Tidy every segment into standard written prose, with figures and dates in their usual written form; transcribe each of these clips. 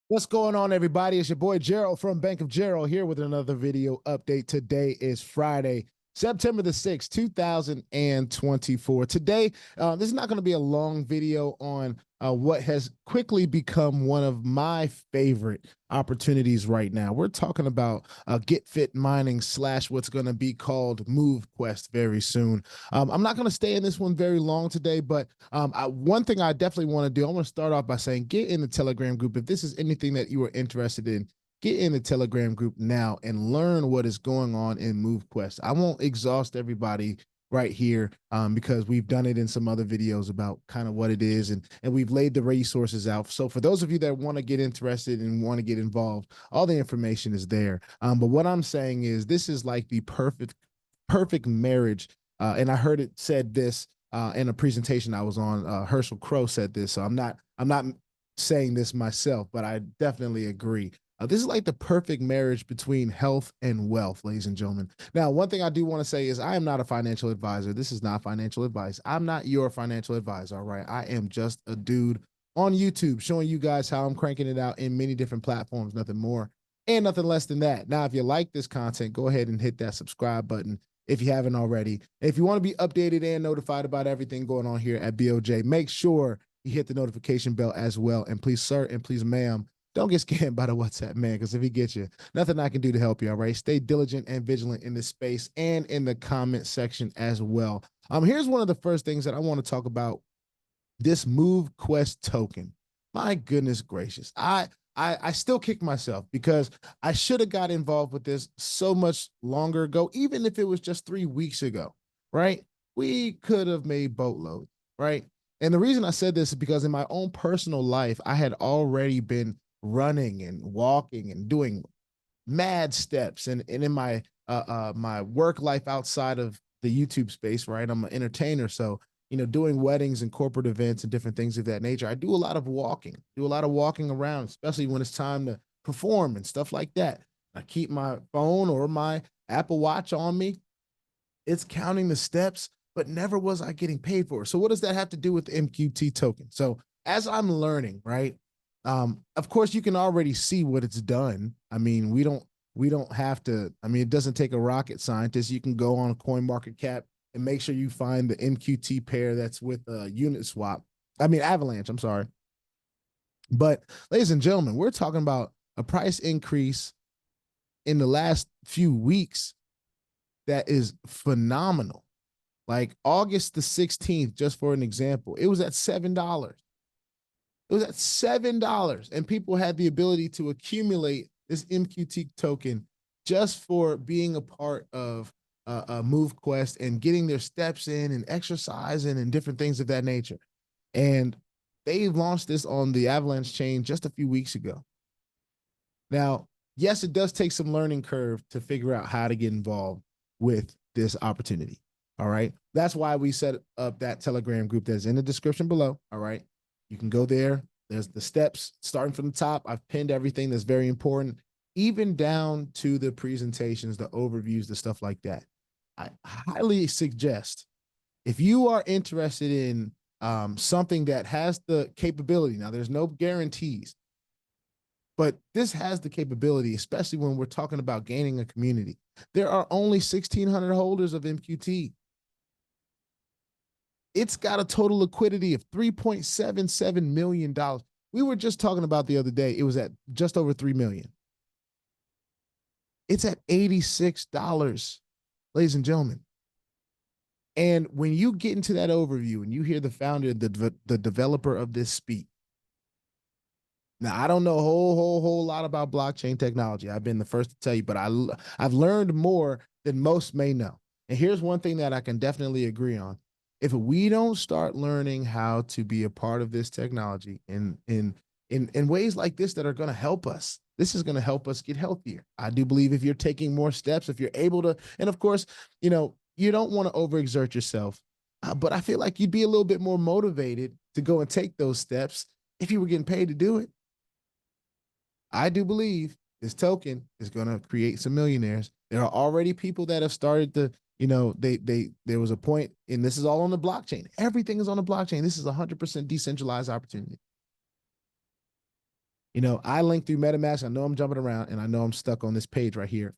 What's going on, everybody? It's your boy Gerald from Bank of Gerald here with another video update. Today is Friday, September the 6th, 2024. Today, this is not going to be a long video on what has quickly become one of my favorite opportunities right now. We're talking about Get Fit Mining slash what's going to be called Movequest very soon. I'm not going to stay in this one very long today, but one thing I definitely want to do, I want to start off by saying get in the Telegram group. If this is anything that you are interested in, get in the Telegram group now and learn what is going on in Movequest. I won't exhaust everybody right here because we've done it in some other videos about kind of what it is, and we've laid the resources out. So for those of you that want to get interested and want to get involved, all the information is there. But what I'm saying is this is like the perfect marriage. And I heard it said this in a presentation I was on. Herschel Crow said this, so I'm not saying this myself, but I definitely agree. This is like the perfect marriage between health and wealth, ladies and gentlemen. Now, one thing I do want to say is I am not a financial advisor. This is not financial advice. I'm not your financial advisor, all right? I am just a dude on YouTube showing you guys how I'm cranking it out in many different platforms, nothing more and nothing less than that. Now, if you like this content, go ahead and hit that subscribe button if you haven't already. If you want to be updated and notified about everything going on here at BOJ, make sure you hit the notification bell as well. And please, sir, and please, ma'am, don't get scammed by the WhatsApp man, because if he gets you, nothing I can do to help you, all right? Stay diligent and vigilant in this space and in the comment section as well. Here's one of the first things that I want to talk about, this Movequest token. My goodness gracious. I still kick myself because I should have got involved with this so much longer ago, even if it was just 3 weeks ago, right? We could have made boatloads, right? And the reason I said this is because in my own personal life, I had already been running and walking and doing mad steps. And in my my work life outside of the YouTube space, right? I'm an entertainer. So, doing weddings and corporate events and different things of that nature, I do a lot of walking around, especially when it's time to perform and stuff like that. I keep my phone or my Apple Watch on me. It's counting the steps, but never was I getting paid for it. So what does that have to do with the MQT token? So as I'm learning, right? Of course, you can already see what it's done. I mean, we don't have to. I mean, it doesn't take a rocket scientist. You can go on CoinMarketCap and make sure you find the MQT pair that's with Uniswap. I mean, Avalanche. I'm sorry. But ladies and gentlemen, we're talking about a price increase in the last few weeks that is phenomenal. Like August the 16th, just for an example, it was at $7. It was at $7, and people had the ability to accumulate this MQT token just for being a part of Movequest and getting their steps in and exercising and different things of that nature. And they launched this on the Avalanche chain just a few weeks ago. Now, yes, it does take some learning curve to figure out how to get involved with this opportunity. All right. That's why we set up that Telegram group that's in the description below. All right. You can go there. There's the steps starting from the top. I've pinned everything that's very important, even down to the presentations, the overviews, the stuff like that. I highly suggest if you are interested in something that has the capability. Now, there's no guarantees, but this has the capability, especially when we're talking about gaining a community. There are only 1,600 holders of MQT. It's got a total liquidity of $3.77 million. We were just talking about the other day, it was at just over 3 million. It's at $86, ladies and gentlemen. And when you get into that overview and you hear the founder, the developer of this speak, now, I don't know a whole lot about blockchain technology. I've been the first to tell you, but I've learned more than most may know. And here's one thing that I can definitely agree on. If we don't start learning how to be a part of this technology in ways like this that are going to help us, this is going to help us get healthier. I do believe if you're taking more steps, if you're able to, and of course, you don't want to overexert yourself, but I feel like you'd be a little bit more motivated to go and take those steps if you were getting paid to do it. I do believe this token is going to create some millionaires. There are already people that have started to, there was a point, and this is all on the blockchain. Everything is on the blockchain. This is 100% decentralized opportunity. You know, I link through MetaMask. I know I'm jumping around and I know I'm stuck on this page right here.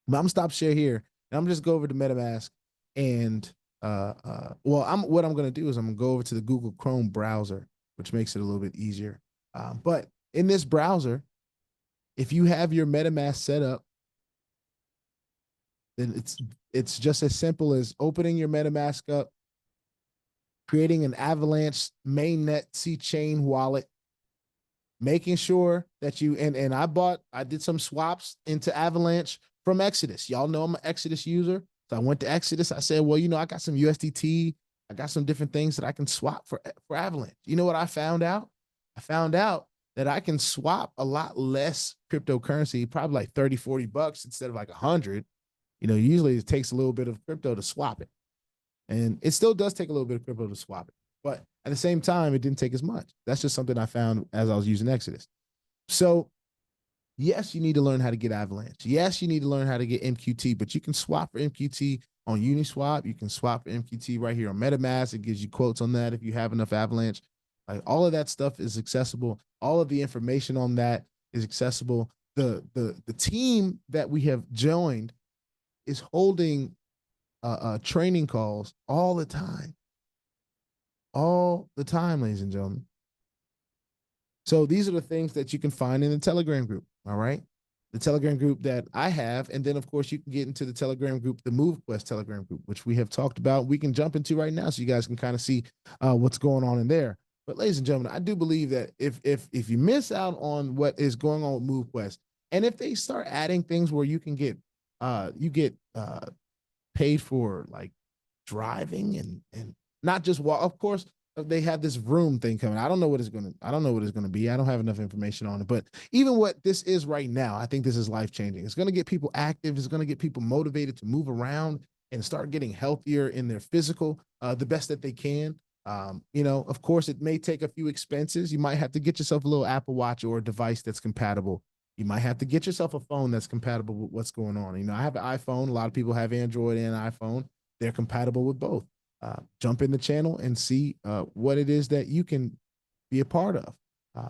But I'm gonna stop share here and I'm just go over to MetaMask and what I'm gonna do is I'm gonna go over to the Google Chrome browser, which makes it a little bit easier. But in this browser, if you have your MetaMask set up, then it's just as simple as opening your MetaMask up, creating an Avalanche mainnet C chain wallet, making sure that you and I did some swaps into Avalanche from Exodus. Y'all know I'm an Exodus user. So I went to Exodus. I said, well, you know, I got some USDT. I got some different things that I can swap for Avalanche. You know what I found out? I found out that I can swap a lot less cryptocurrency, probably like 30, 40 bucks instead of like 100. You know, usually it takes a little bit of crypto to swap it. And it still does take a little bit of crypto to swap it. But at the same time, it didn't take as much. That's just something I found as I was using Exodus. So yes, you need to learn how to get Avalanche. Yes, you need to learn how to get MQT, but you can swap for MQT on Uniswap. You can swap for MQT right here on MetaMask. It gives you quotes on that if you have enough Avalanche. Like all of that stuff is accessible. All of the information on that is accessible. The team that we have joined is holding training calls all the time. All the time, ladies and gentlemen. So these are the things that you can find in the Telegram group. All right. The Telegram group that I have. And then, of course, you can get into the Telegram group, the Movequest Telegram group, which we have talked about. We can jump into right now so you guys can kind of see what's going on in there. But ladies and gentlemen, I do believe that if you miss out on what is going on with Movequest, and if they start adding things where you can get paid for like driving and not just walk, of course, they have this room thing coming. I don't know what it's gonna be. I don't have enough information on it. But even what this is right now, I think this is life-changing. It's gonna get people active, it's gonna get people motivated to move around and start getting healthier in their physical, the best that they can. You know, of course, it may take a few expenses. You might have to get yourself a little Apple Watch or a device that's compatible. You might have to get yourself a phone that's compatible with what's going on. You know, I have an iPhone. A lot of people have Android and iPhone. They're compatible with both. Jump in the channel and see what it is that you can be a part of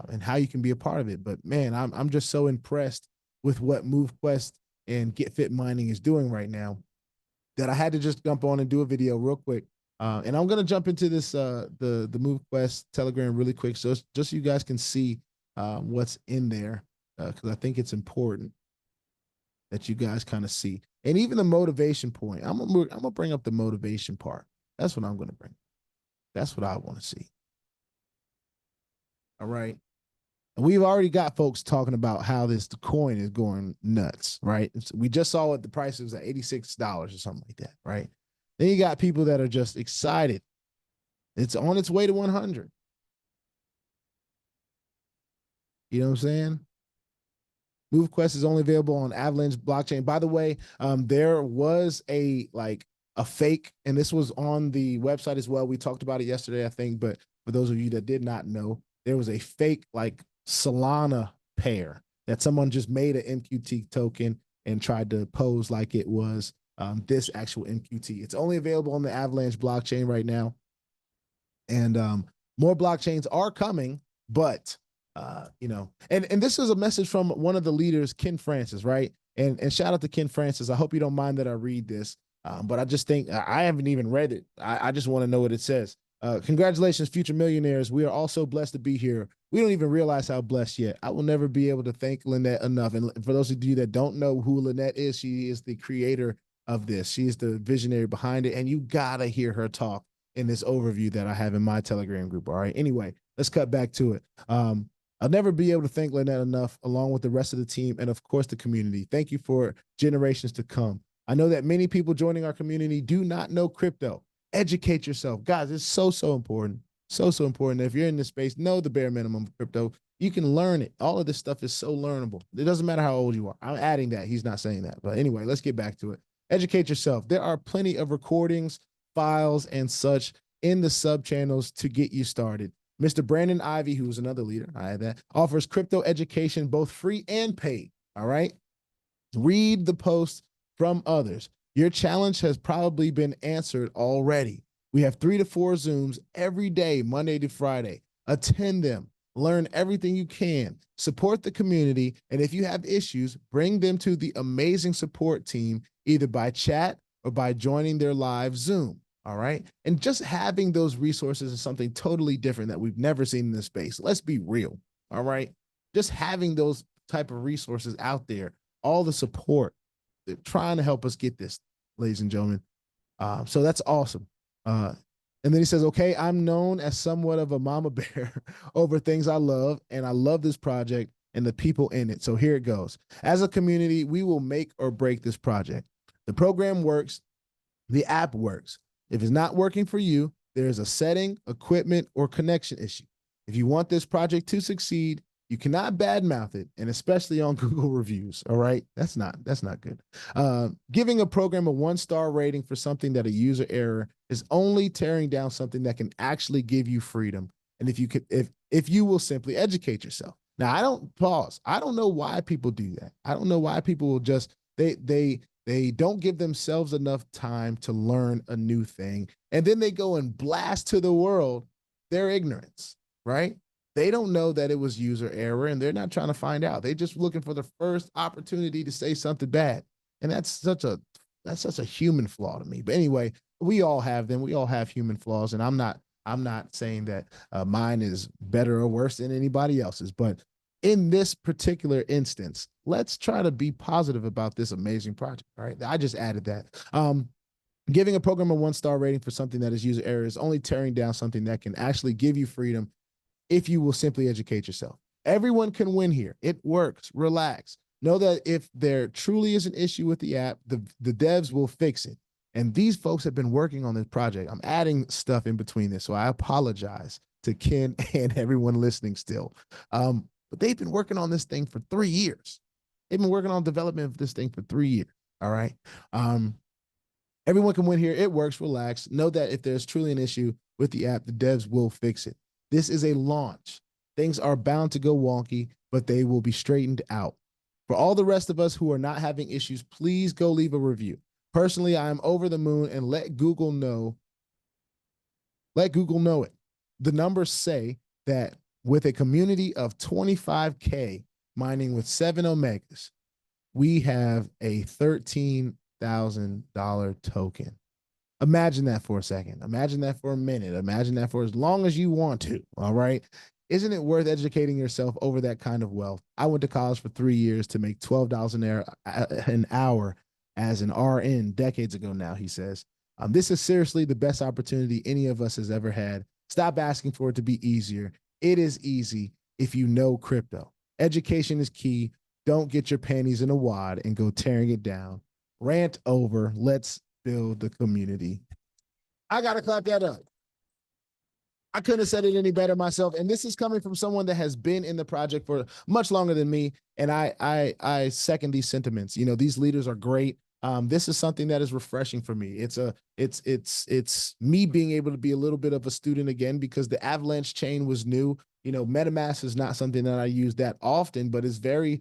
and how you can be a part of it. But man, I'm just so impressed with what Movequest and Get Fit Mining is doing right now that I had to just jump on and do a video real quick. And I'm gonna jump into this the Movequest Telegram really quick, so just so you guys can see what's in there, because I think it's important that you guys kind of see, and even the motivation point. I'm gonna bring up the motivation part. That's what I'm gonna bring. That's what I want to see. All right. And we've already got folks talking about how the coin is going nuts, right? We just saw what the price was at $86 or something like that, right? Then you got people that are just excited. It's on its way to 100. You know what I'm saying? Movequest is only available on Avalanche blockchain. By the way, there was a fake, and this was on the website as well. We talked about it yesterday, I think, but for those of you that did not know, there was a fake like Solana pair that someone just made an MQT token and tried to pose like it was this actual MQT. It's only available on the Avalanche blockchain right now. And more blockchains are coming, but you know, and this is a message from one of the leaders, Ken Francis, right? And shout out to Ken Francis. I hope you don't mind that I read this, but I just think I haven't even read it. I just want to know what it says. Congratulations, future millionaires. We are all so blessed to be here. We don't even realize how blessed yet. I will never be able to thank Lynette enough. And for those of you that don't know who Lynette is, she is the creator of this. She is the visionary behind it. And you gotta hear her talk in this overview that I have in my Telegram group. All right. Anyway, let's cut back to it. I'll never be able to thank Lynette enough, along with the rest of the team and, of course, the community. Thank you for generations to come. I know that many people joining our community do not know crypto. Educate yourself. Guys, it's so important. So important. If you're in this space, know the bare minimum of crypto. You can learn it. All of this stuff is so learnable. It doesn't matter how old you are. I'm adding that. He's not saying that. But anyway, let's get back to it. Educate yourself. There are plenty of recordings, files, and such in the sub channels to get you started. Mr. Brandon Ivy, who's another leader, I had that, offers crypto education, both free and paid. All right. Read the posts from others. Your challenge has probably been answered already. We have 3 to 4 Zooms every day, Monday to Friday. Attend them. learn everything you can, support the community, and if you have issues, bring them to the amazing support team, either by chat or by joining their live Zoom. All right. And just having those resources is something totally different that we've never seen in this space. Let's be real. All right. Just having those type of resources out there, all the support, they're trying to help us get this, ladies and gentlemen. So that's awesome. And then he says, okay, I'm known as somewhat of a mama bear over things I love, and I love this project and the people in it. So here it goes. As a community, we will make or break this project. The program works, the app works. If it's not working for you, there is a setting, equipment, or connection issue. If you want this project to succeed, you cannot badmouth it, and especially on Google reviews. All right, that's not good. Giving a program a 1-star rating for something that a user error is only tearing down something that can actually give you freedom. And if you will simply educate yourself. Now, I don't know why people do that. I don't know why people will just they don't give themselves enough time to learn a new thing, and then they go and blast to the world their ignorance, right? They don't know that it was user error, and they're not trying to find out. They're just looking for the first opportunity to say something bad. And that's such a human flaw to me. But anyway, we all have them. We all have human flaws. And I'm not saying that mine is better or worse than anybody else's. But in this particular instance, let's try to be positive about this amazing project. All right. I just added that. Giving a program a 1-star rating for something that is user error is only tearing down something that can actually give you freedom if you will simply educate yourself. Everyone can win here. It works. Relax. Know that if there truly is an issue with the app, the devs will fix it. And these folks have been working on this project. I'm adding stuff in between this, so I apologize to Ken and everyone listening still. But they've been working on this thing for 3 years. They've been working on development of this thing for 3 years. All right. Everyone can win here. It works. Relax. Know that if there's truly an issue with the app, the devs will fix it. This is a launch. Things are bound to go wonky, but they will be straightened out. For all the rest of us who are not having issues, please go leave a review. Personally, I am over the moon, and let Google know. Let Google know it. The numbers say that with a community of 25K mining with 7 Omegas, we have a $13,000 token. Imagine that for a second. Imagine that for a minute. Imagine that for as long as you want to. All right. Isn't it worth educating yourself over that kind of wealth? I went to college for 3 years to make $12 an hour as an RN decades ago now, he says. This is seriously the best opportunity any of us has ever had. Stop asking for it to be easier. It is easy if you know crypto. Education is key. Don't get your panties in a wad and go tearing it down. Rant over. Let's build the community. I got to clap that up. I couldn't have said it any better myself. And this is coming from someone that has been in the project for much longer than me. And I second these sentiments. You know, these leaders are great. This is something that is refreshing for me. It's me being able to be a little bit of a student again, because the Avalanche chain was new. You know, MetaMask is not something that I use that often, but is very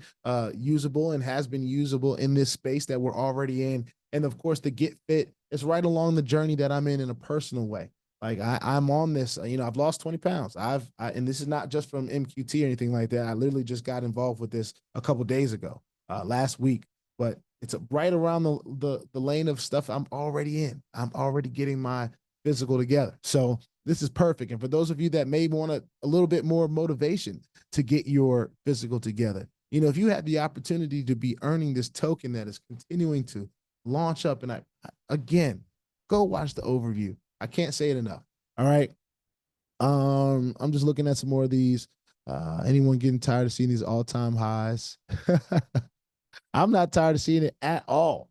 usable and has been usable in this space that we're already in. And of course, the Get Fit is right along the journey that I'm in a personal way. Like I'm on this, you know, I've lost 20 pounds. And this is not just from MQT or anything like that. I literally just got involved with this a couple days ago, last week. But it's right around the lane of stuff I'm already in. I'm already getting my physical together. So this is perfect. And for those of you that may want a little bit more motivation to get your physical together, you know, if you have the opportunity to be earning this token that is continuing to launch up, and again, go watch the overview. I can't say it enough. All right. I'm just looking at some more of these. Anyone getting tired of seeing these all-time highs? I'm not tired of seeing it at all.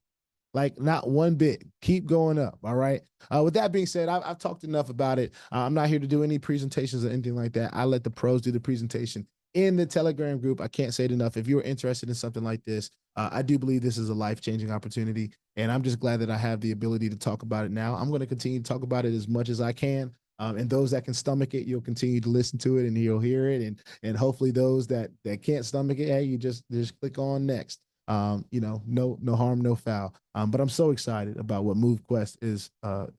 Like, not one bit. Keep going up. All right. With that being said, I've talked enough about it. I'm not here to do any presentations or anything like that. I let the pros do the presentation in the Telegram group. I can't say it enough. If you're interested in something like this, I do believe this is a life-changing opportunity, and I'm just glad that I have the ability to talk about it now. I'm going to continue to talk about it as much as I can. And those that can stomach it, you'll continue to listen to it and you'll hear it. And hopefully those that can't stomach it, hey, you just click on next. You know, no harm, no foul. But I'm so excited about what Movequest is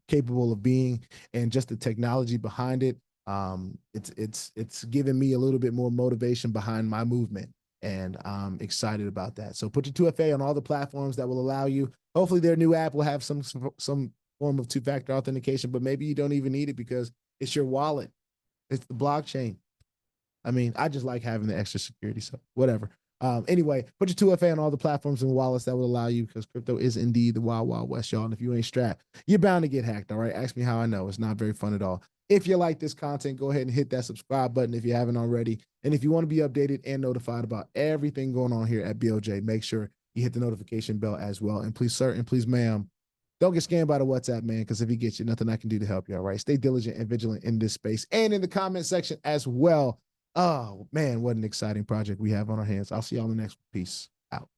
capable of being, and just the technology behind it. It's giving me a little bit more motivation behind my movement, and I'm excited about that. So put your 2FA on all the platforms that will allow you. Hopefully their new app will have some form of two-factor authentication, but maybe you don't even need it because it's your wallet. It's the blockchain. I mean, I just like having the extra security, so whatever. Anyway, put your 2FA on all the platforms and wallets that will allow you, because crypto is indeed the wild, wild west, y'all. And if you ain't strapped, you're bound to get hacked, all right? Ask me how I know. It's not very fun at all. If you like this content, go ahead and hit that subscribe button if you haven't already. And if you want to be updated and notified about everything going on here at BOJ, make sure you hit the notification bell as well. And please, sir, and please, ma'am, don't get scammed by the WhatsApp, man, because if he gets you, nothing I can do to help you, all right? Stay diligent and vigilant in this space and in the comment section as well. Oh, man, what an exciting project we have on our hands. I'll see y'all in the next one. Peace out.